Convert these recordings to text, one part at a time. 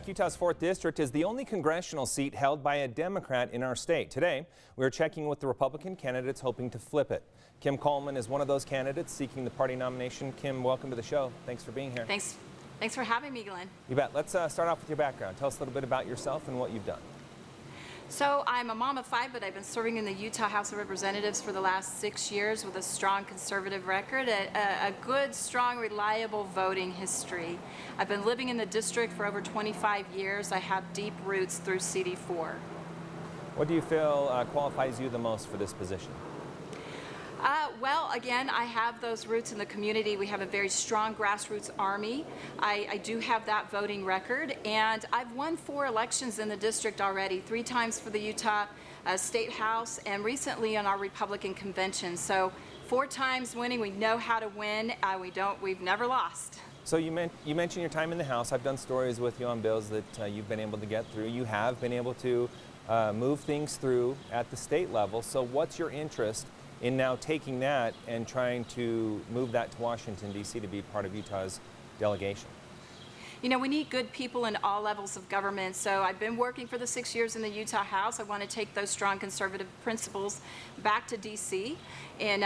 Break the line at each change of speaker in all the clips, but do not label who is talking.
back. Utah's 4th District is the only congressional seat held by a Democrat in our state. Today, we're checking with the Republican candidates hoping to flip it. Kim Coleman is one of those candidates seeking the party nomination. Kim, welcome to the show. Thanks for being here.
Thanks for having me, Glenn.
You bet. Let's start off with your background. Tell us a little bit about yourself and what you've done.
So I'm a mom of 5, but I've been serving in the Utah House of Representatives for the last 6 years with a strong conservative record, a good, strong, reliable voting history. I've been living in the district for over 25 years. I have deep roots through CD4.
What do you feel qualifies you the most for this position?
Well, again, I have those roots in the community. We have a very strong grassroots army. I do have that voting record, and I've won 4 elections in the district already, 3 times for the Utah State House and recently on our Republican convention. So 4 times winning. We know how to win. We've never lost.
So you mentioned your time in the House. I've done stories with you on bills that you've been able to get through. You have been able to move things through at the state level. So what's your interest in now taking that and trying to move that to Washington, D.C. to be part of Utah's delegation?
You know, we need good people in all levels of government. So I've been working for the 6 years in the Utah House. I want to take those strong conservative principles back to D.C. and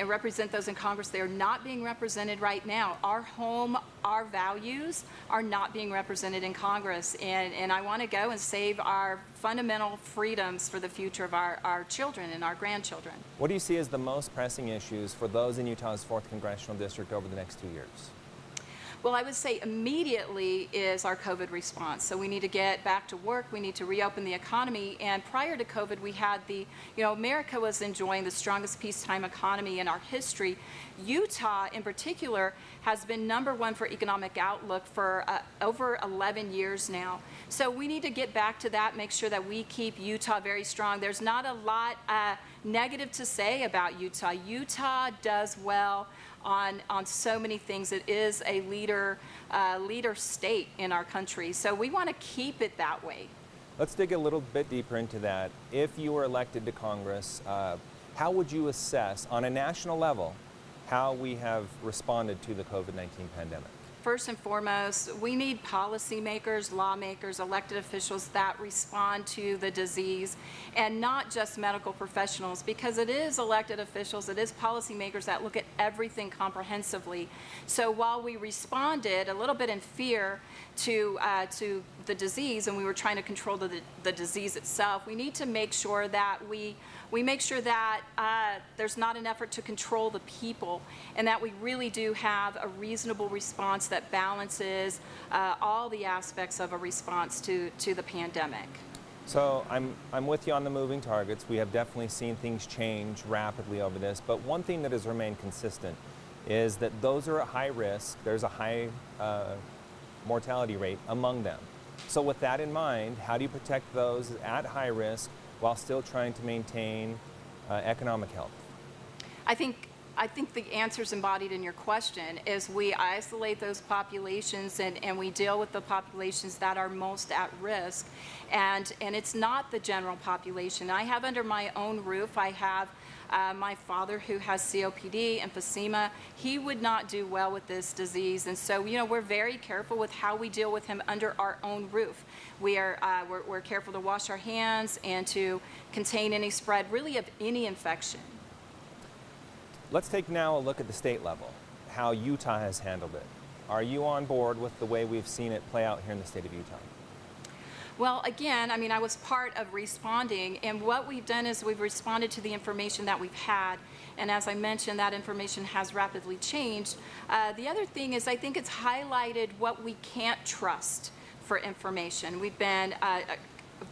represent those in Congress. They are not being represented right now. Our home, our values are not being represented in Congress. And I want to go and save our fundamental freedoms for the future of our children and our grandchildren.
What do you see as the most pressing issues for those in Utah's 4th Congressional District over the next 2 years?
Well, I would say immediately is our COVID response. So we need to get back to work. We need to reopen the economy. And prior to COVID, we had America was enjoying the strongest peacetime economy in our history. Utah, in particular, has been #1 for economic outlook for over 11 years now. So we need to get back to that, make sure that we keep Utah very strong. There's not a lot negative to say about Utah. Utah does well on so many things. It is a leader state in our country. So we want to keep it that way.
Let's dig a little bit deeper into that. If you were elected to Congress, how would you assess on a national level how we have responded to the COVID-19 pandemic?
First and foremost, we need policymakers, lawmakers, elected officials that respond to the disease, and not just medical professionals, because it is elected officials, it is policymakers that look at everything comprehensively. So while we responded a little bit in fear to the disease, and we were trying to control the disease itself, we need to make sure that we make sure that there's not an effort to control the people, and that we really do have a reasonable response that balances all the aspects of a response to the pandemic.
So I'm with you on the moving targets. We have definitely seen things change rapidly over this, but one thing that has remained consistent is that those are at high risk. There's a high mortality rate among them. So with that in mind, how do you protect those at high risk while still trying to maintain economic health?
I think the answer is embodied in your question, is we isolate those populations and we deal with the populations that are most at risk. And it's not the general population. I have under my own roof, I have my father who has COPD, emphysema. He would not do well with this disease. And so, we're very careful with how we deal with him under our own roof. We're careful to wash our hands and to contain any spread, really, of any infection.
Let's take now a look at the state level, how Utah has handled it. Are you on board with the way we've seen it play out here in the state of Utah?
Well, again, I was part of responding, and what we've done is we've responded to the information that we've had, and as I mentioned, that information has rapidly changed. The other thing is I think it's highlighted what we can't trust for information. We've been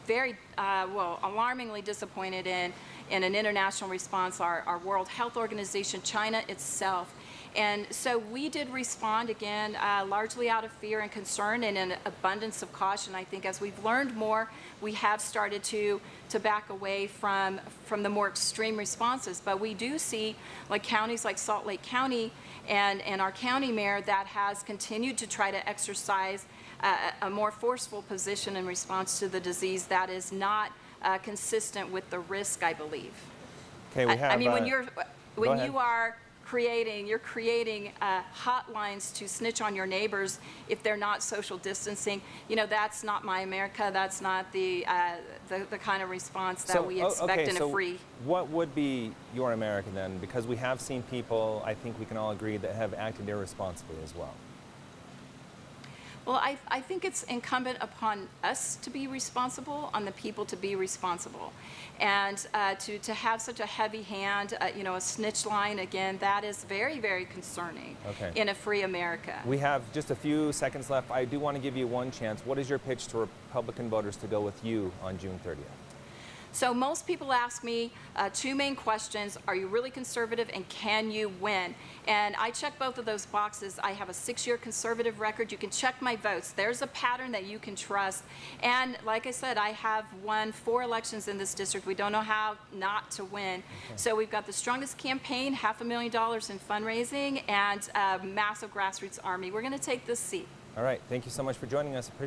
very, alarmingly disappointed in an international response, our World Health Organization, China itself. And so we did respond, again, largely out of fear and concern and an abundance of caution. I think as we've learned more, we have started to back away from the more extreme responses. But we do see counties like Salt Lake County and our county mayor that has continued to try to exercise a more forceful position in response to the disease that is not consistent with the risk, I believe.
Okay, we have.
when you are you're creating hotlines to snitch on your neighbors if they're not social distancing. You know, that's not my America. That's not the kind of response that we expect in a free.
What would be your America then? Because we have seen people, I think we can all agree, that have acted irresponsibly as well.
Well, I think it's incumbent upon us to be responsible, on the people to be responsible. And to have such a heavy hand, you know, a snitch line, again, that is very, very concerning in a free America.
We have just a few seconds left. I do want to give you one chance. What is your pitch to Republican voters to go with you on June 30th?
So most people ask me two main questions: are you really conservative, and can you win? And I check both of those boxes. I have a 6-year conservative record. You can check my votes. There's a pattern that you can trust. And like I said, I have won 4 elections in this district. We don't know how not to win. So we've got the strongest campaign, $500,000 in fundraising, and a massive grassroots army. We're going to take this seat.
All right. Thank you so much for joining us. Appreciate it.